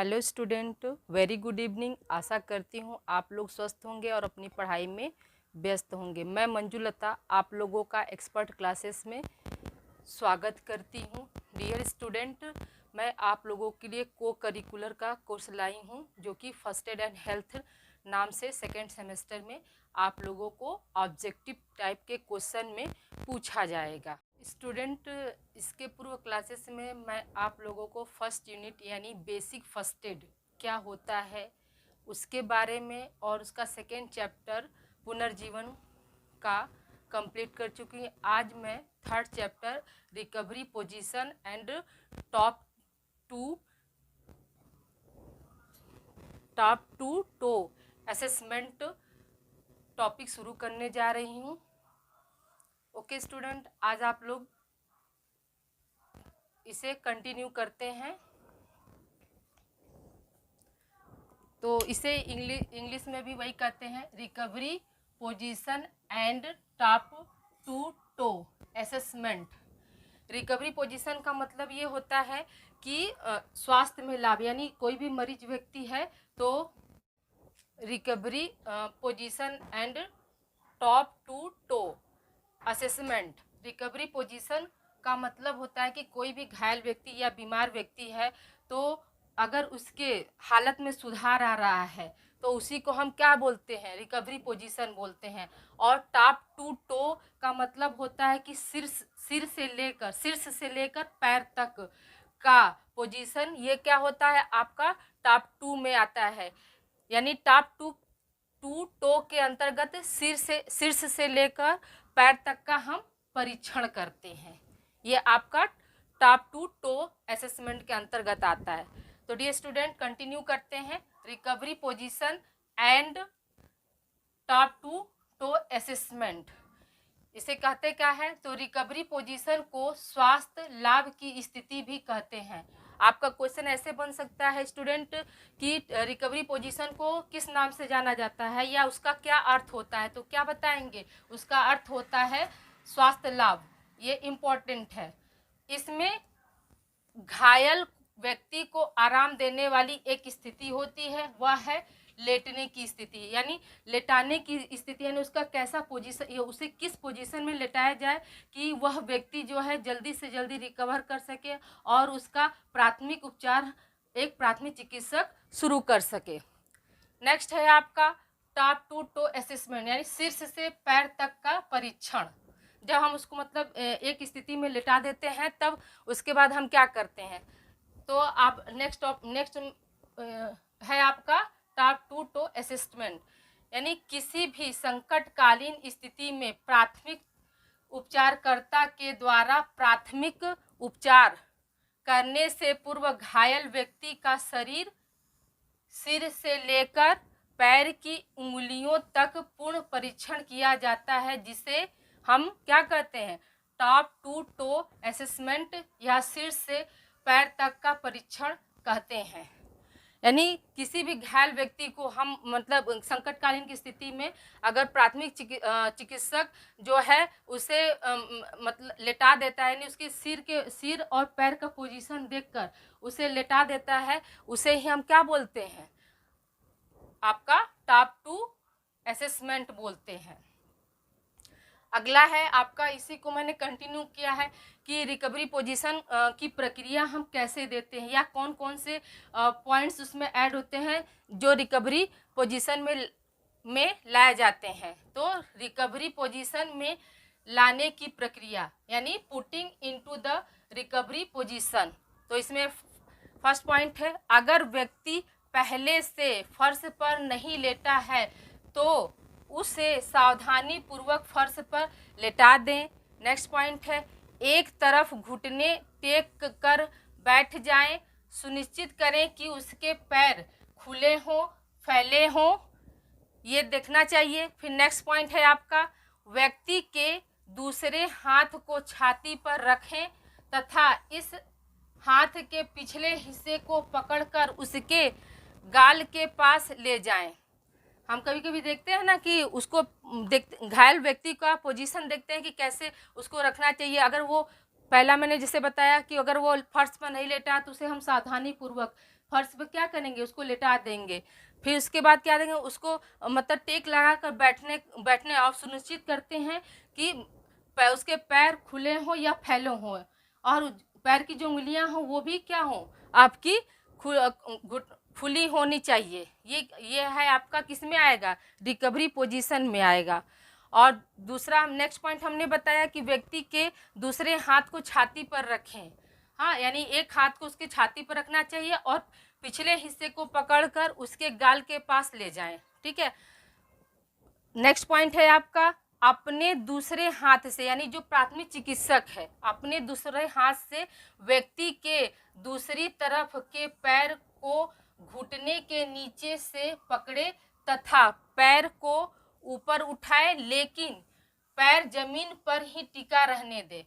Hello student, very good evening. आशा करती हूँ आप लोग स्वस्थ होंगे और अपनी पढ़ाई में व्यस्त होंगे। मैं मंजुलता आप लोगों का एक्सपर्ट क्लासेस में स्वागत करती हूँ। डियर स्टूडेंट, मैं आप लोगों के लिए को करिकुलर का कोर्स लाई हूँ जो कि फर्स्ट एड एंड हेल्थ नाम से सेकेंड सेमेस्टर में आप लोगों को ऑब्जेक्टिव टाइप के क्वेश्चन में पूछा जाएगा। स्टूडेंट, इसके पूर्व क्लासेस में मैं आप लोगों को फर्स्ट यूनिट यानी बेसिक फर्स्ट एड क्या होता है उसके बारे में और उसका सेकेंड चैप्टर पुनर्जीवन का कंप्लीट कर चुकी हूँ। आज मैं third chapter recovery position and top to toe assessment topic शुरू करने जा रही हूँ। ओके स्टूडेंट, आज आप लोग इसे कंटिन्यू करते हैं। तो इसे इंग्लिश में भी वही कहते हैं, recovery position and top to toe assessment. Recovery position का मतलब ये होता है कि स्वास्थ्य में लाभ, यानी कोई भी मरीज व्यक्ति है तो recovery position and top to toe assessment. Recovery position का मतलब होता है कि कोई भी घायल व्यक्ति या बीमार व्यक्ति है तो अगर उसके हालत में सुधार आ रहा है तो उसी को हम क्या बोलते हैं, रिकवरी पोजीशन बोलते हैं। और टॉप टू टो का मतलब होता है कि शीर्ष से लेकर पैर तक का पोजीशन, ये क्या होता है आपका टॉप टू में आता है। यानी टॉप टू टो के अंतर्गत शीर्ष से लेकर पैर तक का हम परीक्षण करते हैं। ये आपका टॉप टू टो असेसमेंट के अंतर्गत आता है। तो डियर स्टूडेंट, कंटिन्यू करते हैं। Recovery position and top to toe assessment, इसे कहते क्या है? तो रिकवरी पोजीशन को स्वास्थ्य लाभ की स्थिति भी कहते हैं। आपका क्वेश्चन ऐसे बन सकता है स्टूडेंट कि रिकवरी पोजीशन को किस नाम से जाना जाता है या उसका क्या अर्थ होता है, तो क्या बताएंगे? उसका अर्थ होता है स्वास्थ्य लाभ। ये इम्पोर्टेंट है। इसमें घायल व्यक्ति को आराम देने वाली एक स्थिति होती है, वह है लेटने की स्थिति, यानी लेटाने की स्थिति, यानी उसका कैसा पोजीशन, उसे किस पोजीशन में लेटाया जाए कि वह व्यक्ति जो है जल्दी से जल्दी रिकवर कर सके और उसका प्राथमिक उपचार एक प्राथमिक चिकित्सक शुरू कर सके। नेक्स्ट है आपका टॉप टू टो असेसमेंट, यानी शीर्ष से पैर तक का परीक्षण। जब हम उसको मतलब एक स्थिति में लेटा देते हैं तब उसके बाद हम क्या करते हैं, तो आप नेक्स्ट है आपका टॉप टू टो असेसमेंट, यानी किसी भी संकटकालीन स्थिति में प्राथमिक उपचारकर्ता के द्वारा प्राथमिक उपचार करने से पूर्व घायल व्यक्ति का सिर से लेकर पैर की उंगलियों तक पूर्ण परीक्षण किया जाता है, जिसे हम क्या कहते हैं, टॉप टू टो असेसमेंट या शीर्ष से पैर तक का परीक्षण कहते हैं। यानी किसी भी घायल व्यक्ति को हम मतलब संकटकालीन की स्थिति में अगर प्राथमिक चिकित्सक जो है उसे मतलब लेटा देता है, यानी उसके सिर और पैर का पोजीशन देखकर उसे लेटा देता है, उसे ही हम क्या बोलते हैं, आपका टॉप टू असेसमेंट बोलते हैं। अगला है आपका, इसी को मैंने कंटिन्यू किया है कि रिकवरी पोजीशन की प्रक्रिया हम कैसे देते हैं या कौन कौन से पॉइंट्स उसमें ऐड होते हैं जो रिकवरी पोजीशन में लाए जाते हैं। तो रिकवरी पोजीशन में लाने की प्रक्रिया यानी putting into the recovery position. तो इसमें फर्स्ट पॉइंट है, अगर व्यक्ति पहले से फर्श पर नहीं लेटा है तो उसे सावधानी पूर्वक फर्श पर लेटा दें। नेक्स्ट पॉइंट है, एक तरफ घुटने टेक कर बैठ जाएं, सुनिश्चित करें कि उसके पैर खुले हों, फैले हों, ये देखना चाहिए। फिर नेक्स्ट पॉइंट है आपका, व्यक्ति के दूसरे हाथ को छाती पर रखें तथा इस हाथ के पिछले हिस्से को पकड़कर उसके गाल के पास ले जाएं। हम कभी कभी देखते हैं ना कि उसको घायल व्यक्ति का पोजीशन देखते हैं कि कैसे उसको रखना चाहिए। अगर वो पहला मैंने जैसे बताया कि अगर वो फर्श पर नहीं लेटा तो उसे हम सावधानी पूर्वक फर्श पर क्या करेंगे, उसको लेटा देंगे। फिर उसके बाद क्या देंगे, उसको मतलब टेक लगा कर बैठने और सुनिश्चित करते हैं कि उसके पैर खुले हों या फैले हों, और पैर की जो उंगलियां हों वो भी क्या हों, आपकी खुली होनी चाहिए। ये है आपका किस में आएगा, रिकवरी पोजीशन में आएगा। और दूसरा नेक्स्ट पॉइंट हमने बताया कि व्यक्ति के दूसरे हाथ को छाती पर रखें। हाँ, यानी एक हाथ को उसके छाती पर रखना चाहिए और पिछले हिस्से को पकड़कर उसके गाल के पास ले जाएं। ठीक है। नेक्स्ट पॉइंट है आपका अपने दूसरे हाथ से, यानी जो प्राथमिक चिकित्सक है अपने दूसरे हाथ से व्यक्ति के दूसरी तरफ के पैर को घुटने के नीचे से पकड़े तथा पैर को ऊपर उठाए, लेकिन पैर जमीन पर ही टिका रहने दे।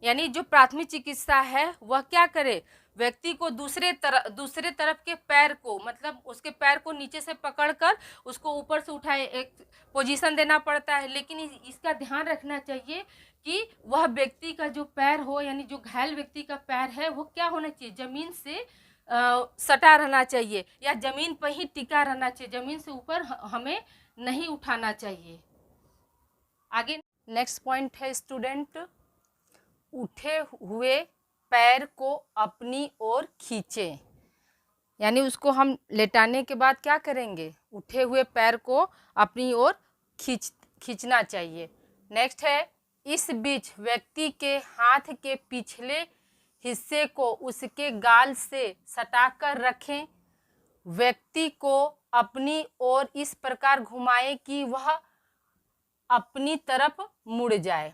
यानी जो प्राथमिक चिकित्सा है वह क्या करे, व्यक्ति को दूसरे तरफ के पैर को, मतलब उसके पैर को नीचे से पकड़कर उसको ऊपर से उठाए, एक पोजीशन देना पड़ता है। लेकिन इसका ध्यान रखना चाहिए कि वह व्यक्ति का जो पैर हो, यानी जो घायल व्यक्ति का पैर है वो क्या होना चाहिए, जमीन से सटा रहना चाहिए या जमीन पर ही टिका रहना चाहिए, जमीन से ऊपर हमें नहीं उठाना चाहिए। आगे नेक्स्ट पॉइंट है स्टूडेंट, उठे हुए पैर को अपनी ओर खींचें। यानी उसको हम लेटाने के बाद क्या करेंगे, उठे हुए पैर को अपनी ओर खींचना चाहिए। नेक्स्ट है इस बीच व्यक्ति के हाथ के पिछले हिस्से को उसके गाल से सटाकर रखें। व्यक्ति को अपनी ओर इस प्रकार घुमाएं कि वह अपनी तरफ मुड़ जाए।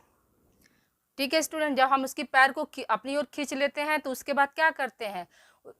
ठीक है स्टूडेंट, जब हम उसके पैर को अपनी ओर खींच लेते हैं तो उसके बाद क्या करते हैं,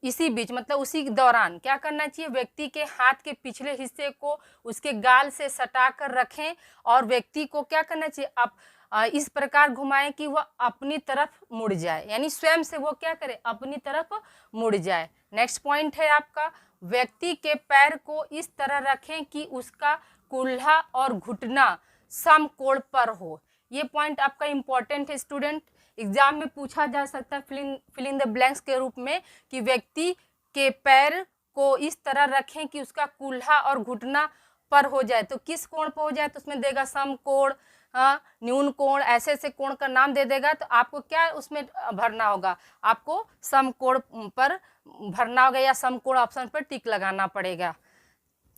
इसी बीच मतलब उसी दौरान क्या करना चाहिए, व्यक्ति के हाथ के पिछले हिस्से को उसके गाल से सटा कर रखें और व्यक्ति को क्या करना चाहिए, आप इस प्रकार घुमाएं कि वह अपनी तरफ मुड़ जाए, यानी स्वयं से वो क्या करे, अपनी तरफ मुड़ जाए। नेक्स्ट पॉइंट है आपका, व्यक्ति के पैर को इस तरह रखें कि उसका कुल्हा और घुटना समकोण पर हो। ये पॉइंट आपका इम्पॉर्टेंट है स्टूडेंट, एग्जाम में पूछा जा सकता है फिल इन द ब्लैंक्स के रूप में कि व्यक्ति के पैर को इस तरह रखें कि उसका कुल्हा और घुटना पर हो जाए। तो किस कोण पर हो जाए, तो उसमें देगा समकोण, न्यून कोण, ऐसे ऐसे कोण का नाम दे देगा। तो आपको क्या उसमें भरना होगा, आपको समकोण पर भरना होगा या समकोण ऑप्शन पर टिक लगाना पड़ेगा।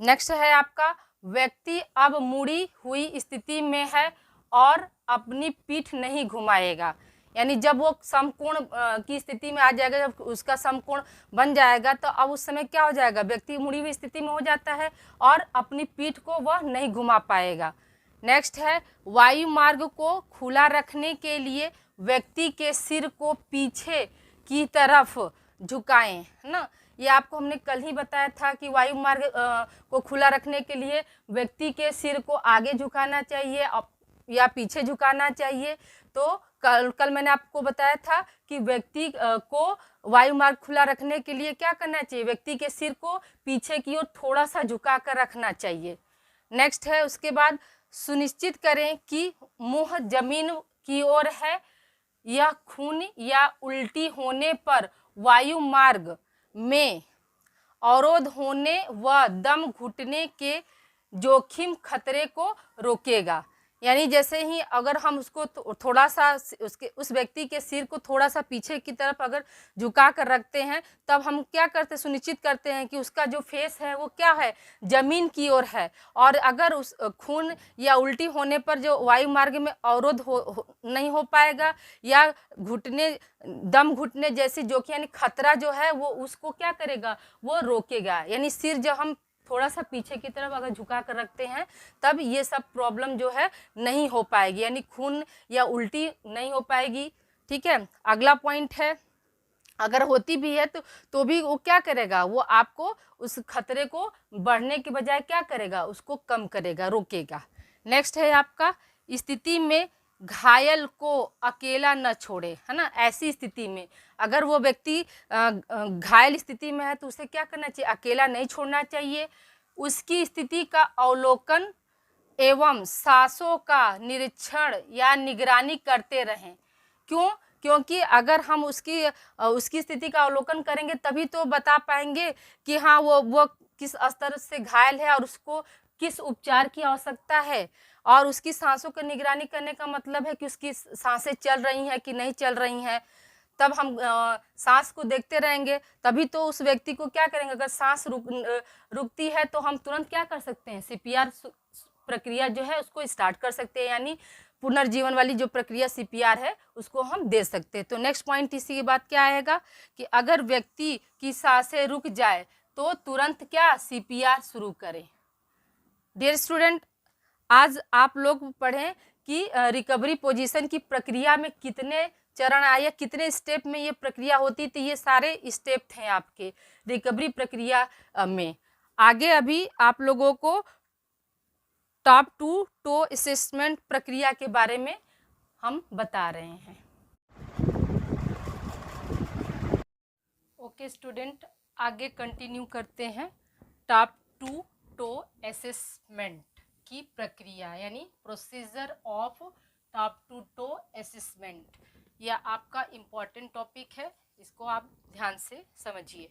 नेक्स्ट है आपका, व्यक्ति अब मुड़ी हुई स्थिति में है और अपनी पीठ नहीं घुमाएगा। यानी जब वो समकोण की स्थिति में आ जाएगा, जब उसका समकोण बन जाएगा तो अब उस समय क्या हो जाएगा, व्यक्ति मुड़ी हुई स्थिति में हो जाता है और अपनी पीठ को वह नहीं घुमा पाएगा। नेक्स्ट है वायु मार्ग को खुला रखने के लिए व्यक्ति के सिर को पीछे की तरफ झुकाएं, है ना। ये आपको हमने कल ही बताया था कि वायु मार्ग को खुला रखने के लिए व्यक्ति के सिर को आगे झुकाना चाहिए या पीछे झुकाना चाहिए। तो कल मैंने आपको बताया था कि व्यक्ति को वायु मार्ग खुला रखने के लिए क्या करना चाहिए, व्यक्ति के सिर को पीछे की ओर थोड़ा सा झुका कर रखना चाहिए। नेक्स्ट है उसके बाद सुनिश्चित करें कि मुंह जमीन की ओर है। यह खून या उल्टी होने पर वायु मार्ग में अवरोध होने व दम घुटने के जोखिम खतरे को रोकेगा। यानी जैसे ही अगर हम उसको थोड़ा सा उस व्यक्ति के सिर को थोड़ा सा पीछे की तरफ अगर झुका कर रखते हैं, तब हम क्या करते, सुनिश्चित करते हैं कि उसका जो फेस है वो क्या है, जमीन की ओर है। और अगर उस खून या उल्टी होने पर जो वायु मार्ग में अवरोध नहीं हो पाएगा या दम घुटने जैसी जोखिम यानी खतरा जो है वो उसको क्या करेगा, वो रोकेगा। यानी सिर जब हम थोड़ा सा पीछे की तरफ अगर झुका कर रखते हैं तब ये सब प्रॉब्लम जो है नहीं हो पाएगी, यानी खून या उल्टी नहीं हो पाएगी। ठीक है, अगला पॉइंट है, अगर होती भी है तो भी वो क्या करेगा, वो आपको उस खतरे को बढ़ने के बजाय क्या करेगा, उसको कम करेगा, रोकेगा। नेक्स्ट है आपका, स्थिति में घायल को अकेला न छोड़े, है ना। ऐसी स्थिति में अगर वो व्यक्ति घायल स्थिति में है तो उसे क्या करना चाहिए, अकेला नहीं छोड़ना चाहिए। उसकी स्थिति का अवलोकन एवं सांसों का निरीक्षण या निगरानी करते रहें। क्यों, क्योंकि अगर हम उसकी स्थिति का अवलोकन करेंगे तभी तो बता पाएंगे कि हाँ वो किस स्तर से घायल है और उसको किस उपचार की आवश्यकता है। और उसकी सांसों की निगरानी करने का मतलब है कि उसकी सांसें चल रही हैं कि नहीं चल रही हैं। तब हम सांस को देखते रहेंगे, तभी तो उस व्यक्ति को क्या करेंगे। अगर सांस रुकती है तो हम तुरंत क्या कर सकते हैं, सीपीआर प्रक्रिया जो है उसको स्टार्ट कर सकते हैं, यानी पुनर्जीवन वाली जो प्रक्रिया सीपीआर है उसको हम दे सकते हैं। तो नेक्स्ट पॉइंट इसी के बाद क्या आएगा कि अगर व्यक्ति की सांसें रुक जाए तो तुरंत क्या सीपीआर शुरू करें। डियर स्टूडेंट, आज आप लोग पढ़ें कि रिकवरी पोजीशन की प्रक्रिया में कितने चरण आए, कितने स्टेप में ये प्रक्रिया होती थी। ये सारे स्टेप थे आपके रिकवरी प्रक्रिया में। आगे अभी आप लोगों को टॉप टू टो असेसमेंट प्रक्रिया के बारे में हम बता रहे हैं। ओके स्टूडेंट, आगे कंटिन्यू करते हैं। टॉप टू टो असेसमेंट की प्रक्रिया यानी procedure of top to toe assessment, यह आपका इम्पॉर्टेंट टॉपिक है, इसको आप ध्यान से समझिए।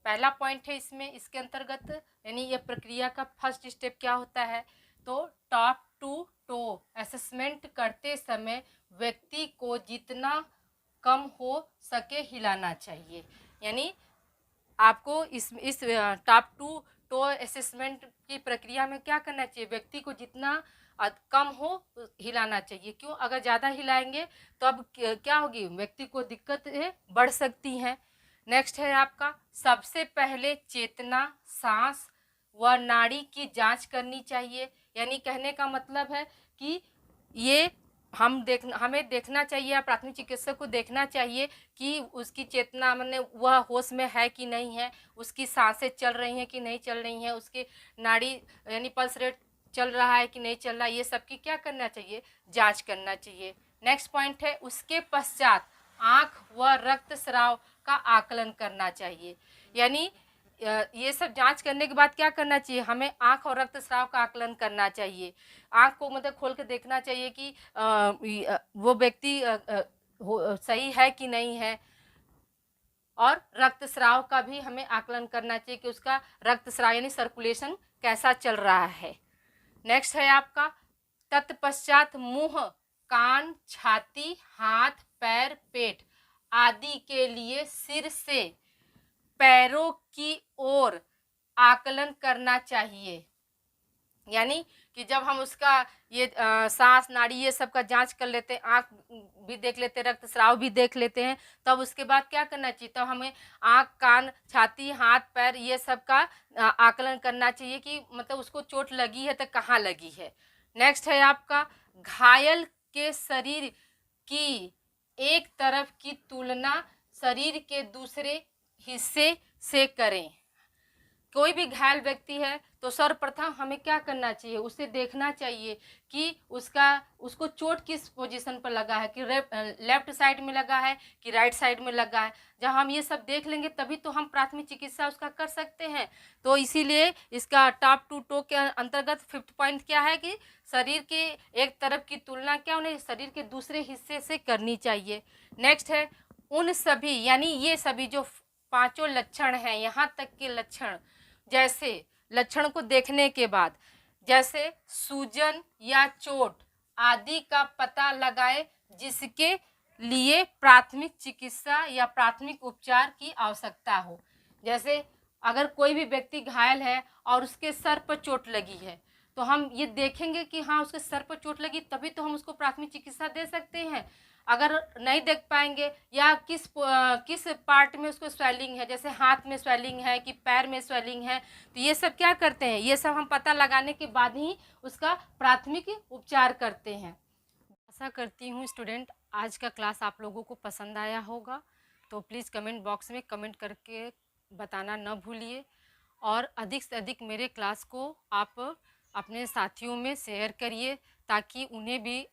पहला पॉइंट है इसमें, इसके अंतर्गत यानी यह प्रक्रिया का फर्स्ट स्टेप क्या होता है, तो टॉप टू टो असेसमेंट करते समय व्यक्ति को जितना कम हो सके हिलाना चाहिए। यानी आपको इस टॉप टू टो असेसमेंट की प्रक्रिया में क्या करना चाहिए, व्यक्ति को जितना कम हो हिलाना चाहिए। क्यों, अगर ज़्यादा हिलाएंगे तो अब क्या होगी, व्यक्ति को दिक्कतें बढ़ सकती हैं। नेक्स्ट है आपका, सबसे पहले चेतना, सांस व नाड़ी की जांच करनी चाहिए। यानी कहने का मतलब है कि ये हमें देखना चाहिए या प्राथमिक चिकित्सक को देखना चाहिए कि उसकी चेतना माने वह होश में है कि नहीं है, उसकी सांसें चल रही हैं कि नहीं चल रही हैं, उसकी नाड़ी यानी पल्स रेट चल रहा है कि नहीं चल रहा है, ये सब की क्या करना चाहिए, जांच करना चाहिए। नेक्स्ट पॉइंट है, उसके पश्चात आँख व रक्तस्राव का आकलन करना चाहिए। यानी ये सब जांच करने के बाद क्या करना चाहिए, हमें आँख और रक्तस्राव का आकलन करना चाहिए। आँख को मतलब खोल के देखना चाहिए कि वो व्यक्ति सही है कि नहीं है, और रक्तस्राव का भी हमें आकलन करना चाहिए कि उसका रक्तस्राव यानी सर्कुलेशन कैसा चल रहा है। नेक्स्ट है आपका, तत्पश्चात मुंह, कान, छाती, हाथ, पैर, पेट आदि के लिए सिर से पैरों की ओर आकलन करना चाहिए। यानी कि जब हम उसका ये सांस, नाड़ी ये सब का जांच कर लेते हैं, आँख भी देख लेते हैं, रक्तस्राव भी देख लेते हैं, तब उसके बाद क्या करना चाहिए, तब हमें आँख, कान, छाती, हाथ, पैर ये सब का आकलन करना चाहिए कि मतलब उसको चोट लगी है तो कहाँ लगी है। नेक्स्ट है आपका, घायल के शरीर की एक तरफ की तुलना शरीर के दूसरे हिस्से से करें। कोई भी घायल व्यक्ति है तो सर्वप्रथम हमें क्या करना चाहिए, उसे देखना चाहिए कि उसको चोट किस पोजीशन पर लगा है, कि लेफ्ट साइड में लगा है कि राइट साइड में लगा है। जब हम ये सब देख लेंगे तभी तो हम प्राथमिक चिकित्सा उसका कर सकते हैं। तो इसीलिए इसका टॉप टू टो के अंतर्गत फिफ्थ पॉइंट क्या है कि शरीर के एक तरफ की तुलना क्या उन्हें शरीर के दूसरे हिस्से से करनी चाहिए। नेक्स्ट है, उन सभी यानी ये सभी जो पांचों लक्षण हैं, यहाँ तक के लक्षण, जैसे लक्षण को देखने के बाद जैसे सूजन या चोट आदि का पता लगाए जिसके लिए प्राथमिक चिकित्सा या प्राथमिक उपचार की आवश्यकता हो। जैसे अगर कोई भी व्यक्ति घायल है और उसके सर पर चोट लगी है तो हम ये देखेंगे कि हाँ उसके सर पर चोट लगी, तभी तो हम उसको प्राथमिक चिकित्सा दे सकते हैं। अगर नहीं देख पाएंगे या किस पार्ट में उसको स्वेलिंग है, जैसे हाथ में स्वेलिंग है कि पैर में स्वेलिंग है, तो ये सब क्या करते हैं, ये सब हम पता लगाने के बाद ही उसका प्राथमिक उपचार करते हैं। आशा करती हूँ स्टूडेंट आज का क्लास आप लोगों को पसंद आया होगा। तो प्लीज़ कमेंट बॉक्स में कमेंट करके बताना न भूलिए, और अधिक से अधिक मेरे क्लास को आप अपने साथियों में शेयर करिए ताकि उन्हें भी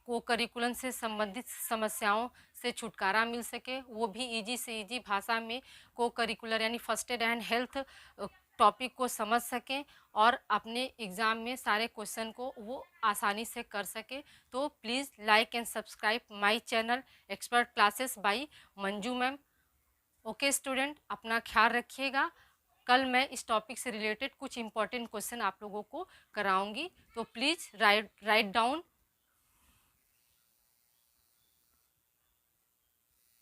को करिकुलम से संबंधित समस्याओं से छुटकारा मिल सके, वो भी इजी से इजी भाषा में को करिकुलर यानी first aid and health topic को समझ सकें और अपने एग्ज़ाम में सारे क्वेश्चन को वो आसानी से कर सके। तो please like and subscribe my channel expert classes bye Manju ma'am. Okay student, अपना ख्याल रखिएगा। कल मैं इस टॉपिक से रिलेटेड कुछ इंपॉर्टेंट क्वेश्चन आप लोगों को कराऊंगी, तो प्लीज़ राइट डाउन